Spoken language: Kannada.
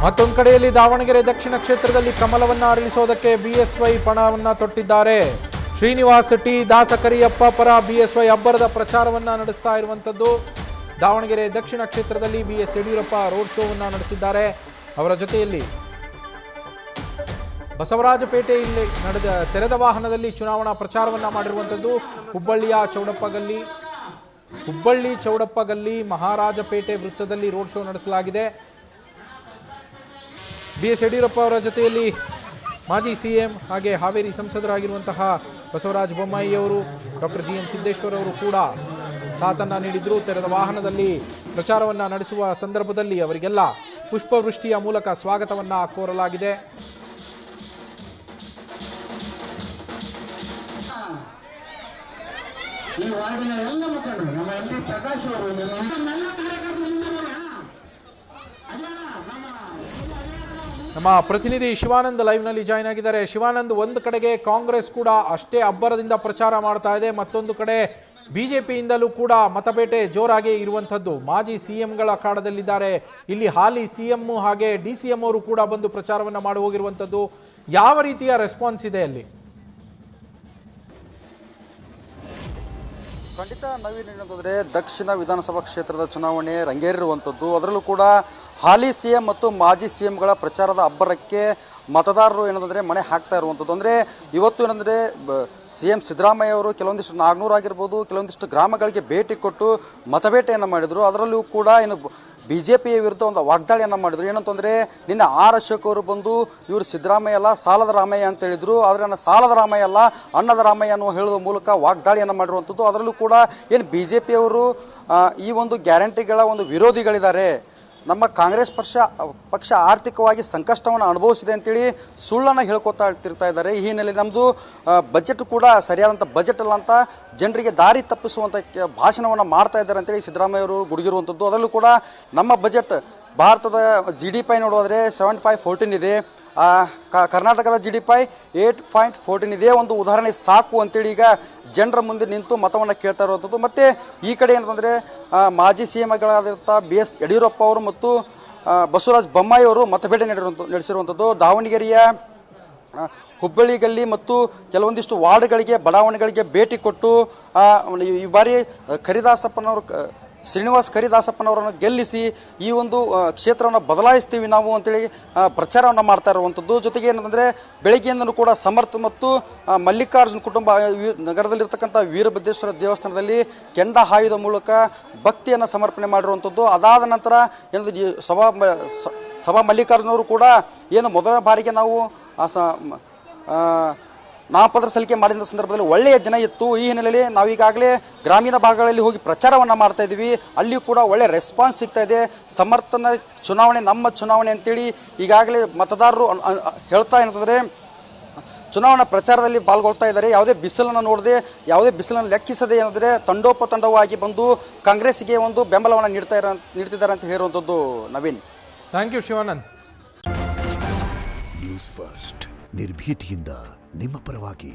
ಮತ್ತೊಂದು ಕಡೆಯಲ್ಲಿ ದಾವಣಗೆರೆ ದಕ್ಷಿಣ ಕ್ಷೇತ್ರದಲ್ಲಿ ಕಮಲವನ್ನು ಅರಳಿಸೋದಕ್ಕೆ ಬಿಎಸ್ವೈ ಪಣವನ್ನು ತೊಟ್ಟಿದ್ದಾರೆ. ಶ್ರೀನಿವಾಸ್ ಟಿ ದಾಸಕರಿಯಪ್ಪ ಪರ ಬಿಎಸ್ವೈ ಅಬ್ಬರದ ಪ್ರಚಾರವನ್ನು ನಡೆಸ್ತಾ ಇರುವಂಥದ್ದು. ದಾವಣಗೆರೆ ದಕ್ಷಿಣ ಕ್ಷೇತ್ರದಲ್ಲಿ ಬಿಎಸ್ ಯಡಿಯೂರಪ್ಪ ರೋಡ್ ಶೋವನ್ನು ನಡೆಸಿದ್ದಾರೆ. ಅವರ ಜೊತೆಯಲ್ಲಿ ಬಸವರಾಜಪೇಟೆಯಲ್ಲಿ ನಡೆದ ತೆರೆದ ವಾಹನದಲ್ಲಿ ಚುನಾವಣಾ ಪ್ರಚಾರವನ್ನು ಮಾಡಿರುವಂಥದ್ದು. ಹುಬ್ಬಳ್ಳಿ ಚೌಡಪ್ಪಗಲ್ಲಿ ಮಹಾರಾಜಪೇಟೆ ವೃತ್ತದಲ್ಲಿ ರೋಡ್ ಶೋ ನಡೆಸಲಾಗಿದೆ. ಬಿಎಸ್ ಯಡಿಯೂರಪ್ಪ ಅವರ ಜೊತೆಯಲ್ಲಿ ಮಾಜಿ ಸಿಎಂ ಹಾಗೆ ಹಾವೇರಿ ಸಂಸದರಾಗಿರುವಂತಹ ಬಸವರಾಜ ಬೊಮ್ಮಾಯಿ ಅವರು, ಡಾಕ್ಟರ್ GM ಸಿದ್ದೇಶ್ವರ್ ಅವರು ಕೂಡ ಸಾಥನ್ನು ನೀಡಿದ್ರು. ತೆರೆದ ವಾಹನದಲ್ಲಿ ಪ್ರಚಾರವನ್ನು ನಡೆಸುವ ಸಂದರ್ಭದಲ್ಲಿ ಅವರಿಗೆಲ್ಲ ಪುಷ್ಪವೃಷ್ಟಿಯ ಮೂಲಕ ಸ್ವಾಗತವನ್ನು ಕೋರಲಾಗಿದೆ. ಈ ವಾರ್ಡಿನ ಎಲ್ಲ ಮುಖಂಡರು ನಮ್ಮ MP ಪ್ರಕಾಶ್ ಅವರು ನಮ್ಮ ಪ್ರತಿನಿಧಿ ಶಿವಾನಂದ್ ಲೈವ್ನಲ್ಲಿ ಜಾಯ್ನ್ ಆಗಿದ್ದಾರೆ. ಶಿವಾನಂದ್, ಒಂದು ಕಡೆಗೆ ಕಾಂಗ್ರೆಸ್ ಕೂಡ ಅಷ್ಟೇ ಅಬ್ಬರದಿಂದ ಪ್ರಚಾರ ಮಾಡ್ತಾ ಇದೆ, ಮತ್ತೊಂದು ಕಡೆ ಬಿಜೆಪಿಯಿಂದಲೂ ಕೂಡ ಮತಬೇಟೆ ಜೋರಾಗಿ ಇರುವಂಥದ್ದು. ಮಾಜಿ ಸಿಎಂಗಳ ಅಖಾಡದಲ್ಲಿದ್ದಾರೆ. ಇಲ್ಲಿ ಹಾಲಿ ಸಿಎಂ ಹಾಗೆ DCM ಅವರು ಕೂಡ ಬಂದು ಪ್ರಚಾರವನ್ನು ಮಾಡಿ ಹೋಗಿರುವಂಥದ್ದು. ಯಾವ ರೀತಿಯ ರೆಸ್ಪಾನ್ಸ್ ಇದೆ ಅಲ್ಲಿ? ಖಂಡಿತ ನವೀನ್, ಏನಂತಂದರೆ ದಕ್ಷಿಣ ವಿಧಾನಸಭಾ ಕ್ಷೇತ್ರದ ಚುನಾವಣೆ ರಂಗೇರಿರುವಂಥದ್ದು. ಅದರಲ್ಲೂ ಕೂಡ ಹಾಲಿ CM ಮತ್ತು ಮಾಜಿ CMಗಳ ಪ್ರಚಾರದ ಅಬ್ಬರಕ್ಕೆ ಮತದಾರರು ಏನಂದರೆ ಮಣೆ ಹಾಕ್ತಾ ಇರುವಂಥದ್ದು. ಅಂದರೆ ಇವತ್ತು ಏನಂದರೆ CM ಸಿದ್ದರಾಮಯ್ಯ ಅವರು ಕೆಲವೊಂದಿಷ್ಟು ನಾಗ್ನೂರು ಆಗಿರ್ಬೋದು, ಕೆಲವೊಂದಿಷ್ಟು ಗ್ರಾಮಗಳಿಗೆ ಭೇಟಿ ಕೊಟ್ಟು ಮತಬೇಟೆಯನ್ನು ಮಾಡಿದರು. ಅದರಲ್ಲೂ ಕೂಡ ಏನು BJPಯ ವಿರುದ್ಧ ಒಂದು ವಾಗ್ದಾಳಿಯನ್ನು ಮಾಡಿದರು. ಏನಂತಂದರೆ ನಿನ್ನೆ ಅಶೋಕ್ ಅವರು ಬಂದು ಇವರು ಸಿದ್ದರಾಮಯ್ಯ ಅಲ್ಲ ಸಾಲದ ರಾಮಯ್ಯ ಅಂತ ಹೇಳಿದರು. ಆದರೆ ನಾನು ಸಾಲದ ರಾಮಯ್ಯ ಅಲ್ಲ ಅನ್ನದ ರಾಮಯ್ಯ ಅನ್ನೋ ಹೇಳುವ ಮೂಲಕ ವಾಗ್ದಾಳಿಯನ್ನು ಮಾಡಿರುವಂಥದ್ದು. ಅದರಲ್ಲೂ ಕೂಡ ಏನು BJPಯವರು ಈ ಒಂದು ಗ್ಯಾರಂಟಿಗಳ ಒಂದು ವಿರೋಧಿಗಳಿದ್ದಾರೆ, ನಮ್ಮ ಕಾಂಗ್ರೆಸ್ ಪಕ್ಷ ಆರ್ಥಿಕವಾಗಿ ಸಂಕಷ್ಟವನ್ನು ಅನುಭವಿಸಿದೆ ಅಂತೇಳಿ ಸುಳ್ಳನ್ನು ಹೇಳ್ಕೊತಾ ತಿರ್ತಾ ಇದ್ದಾರೆ. ಈ ಹಿನ್ನೆಲೆ ನಮ್ಮದು ಬಜೆಟ್ ಕೂಡ ಸರಿಯಾದಂಥ ಬಜೆಟ್ ಅಲ್ಲ ಅಂತ ಜನರಿಗೆ ದಾರಿ ತಪ್ಪಿಸುವಂಥ ಭಾಷಣವನ್ನು ಮಾಡ್ತಾ ಇದ್ದಾರೆ ಅಂತೇಳಿ ಸಿದ್ದರಾಮಯ್ಯ ಅವರು ಗುಡುಗಿರುವಂಥದ್ದು. ಅದರಲ್ಲೂ ಕೂಡ ನಮ್ಮ ಬಜೆಟ್ ಭಾರತದ GDP ನೋಡೋದ್ರೆ 7.14 ಇದೆ, ಕರ್ನಾಟಕದ GDP 8.14 ಇದೆ. ಒಂದು ಉದಾಹರಣೆ ಸಾಕು ಅಂತೇಳಿ ಈಗ ಜನರ ಮುಂದೆ ನಿಂತು ಮತವನ್ನು ಕೇಳ್ತಾ ಇರುವಂಥದ್ದು. ಮತ್ತು ಈ ಕಡೆ ಏನಂತಂದರೆ ಮಾಜಿ CMಗಳಾದಂಥ BS ಯಡಿಯೂರಪ್ಪ ಅವರು ಮತ್ತು ಬಸವರಾಜ ಬೊಮ್ಮಾಯಿ ಅವರು ಮತಬೇಟೆ ನಡೆಸಿರುವಂಥದ್ದು. ದಾವಣಗೆರೆಯ ಹುಬ್ಬಳ್ಳಿ ಗಲ್ಲಿ ಮತ್ತು ಕೆಲವೊಂದಿಷ್ಟು ವಾರ್ಡ್ಗಳಿಗೆ ಬಡಾವಣೆಗಳಿಗೆ ಭೇಟಿ ಕೊಟ್ಟು ಈ ಬಾರಿ ಶ್ರೀನಿವಾಸ್ ಕರಿದಾಸಪ್ಪನವರನ್ನು ಗೆಲ್ಲಿಸಿ ಈ ಒಂದು ಕ್ಷೇತ್ರವನ್ನು ಬದಲಾಯಿಸ್ತೀವಿ ನಾವು ಅಂತೇಳಿ ಪ್ರಚಾರವನ್ನು ಮಾಡ್ತಾ ಇರುವಂಥದ್ದು. ಜೊತೆಗೆ ಏನಂದರೆ ಬೆಳಗ್ಗೆಯಿಂದಲೂ ಕೂಡ ಸಮರ್ಥ ಮತ್ತು ಮಲ್ಲಿಕಾರ್ಜುನ ಕುಟುಂಬ ನಗರದಲ್ಲಿರ್ತಕ್ಕಂಥ ವೀರಭದ್ರೇಶ್ವರ ದೇವಸ್ಥಾನದಲ್ಲಿ ಕೆಂಡ ಹಾಯುವ ಮೂಲಕ ಭಕ್ತಿಯನ್ನು ಸಮರ್ಪಣೆ ಮಾಡಿರುವಂಥದ್ದು. ಅದಾದ ನಂತರ ಏನಂದ್ರೆ ಸಭಾ ಮಲ್ಲಿಕಾರ್ಜುನವರು ಕೂಡ ಏನು ಮೊದಲ ಬಾರಿಗೆ ನಾವು ನಾಮಪತ್ರ ಸಲ್ಲಿಕೆ ಮಾಡಿದ ಸಂದರ್ಭದಲ್ಲಿ ಒಳ್ಳೆಯ ಜನ ಇತ್ತು. ಈ ಹಿನ್ನೆಲೆಯಲ್ಲಿ ನಾವೀಗಾಗಲೇ ಗ್ರಾಮೀಣ ಭಾಗಗಳಲ್ಲಿ ಹೋಗಿ ಪ್ರಚಾರವನ್ನು ಮಾಡ್ತಾ ಇದ್ದೀವಿ. ಅಲ್ಲಿಯೂ ಕೂಡ ಒಳ್ಳೆಯ ರೆಸ್ಪಾನ್ಸ್ ಸಿಗ್ತಾ ಇದೆ. ಸಮರ್ಥನ ಚುನಾವಣೆ ನಮ್ಮ ಚುನಾವಣೆ ಅಂತೇಳಿ ಈಗಾಗಲೇ ಮತದಾರರು ಹೇಳ್ತಾ ಏನಂತಂದರೆ ಚುನಾವಣಾ ಪ್ರಚಾರದಲ್ಲಿ ಪಾಲ್ಗೊಳ್ತಾ ಇದ್ದಾರೆ. ಯಾವುದೇ ಬಿಸಿಲನ್ನು ನೋಡದೆ, ಯಾವುದೇ ಬಿಸಿಲನ್ನು ಲೆಕ್ಕಿಸದೆ ಏನಂದರೆ ತಂಡೋಪತಂಡವಾಗಿ ಬಂದು ಕಾಂಗ್ರೆಸ್ಗೆ ಒಂದು ಬೆಂಬಲವನ್ನು ನೀಡ್ತಿದ್ದಾರೆ ಅಂತ ಹೇಳುವಂಥದ್ದು. Naveen, thank you Shivanand. News first ನಿರ್ಭೀತಿಯಿಂದ ನಿಮ್ಮ ಪರವಾಗಿ.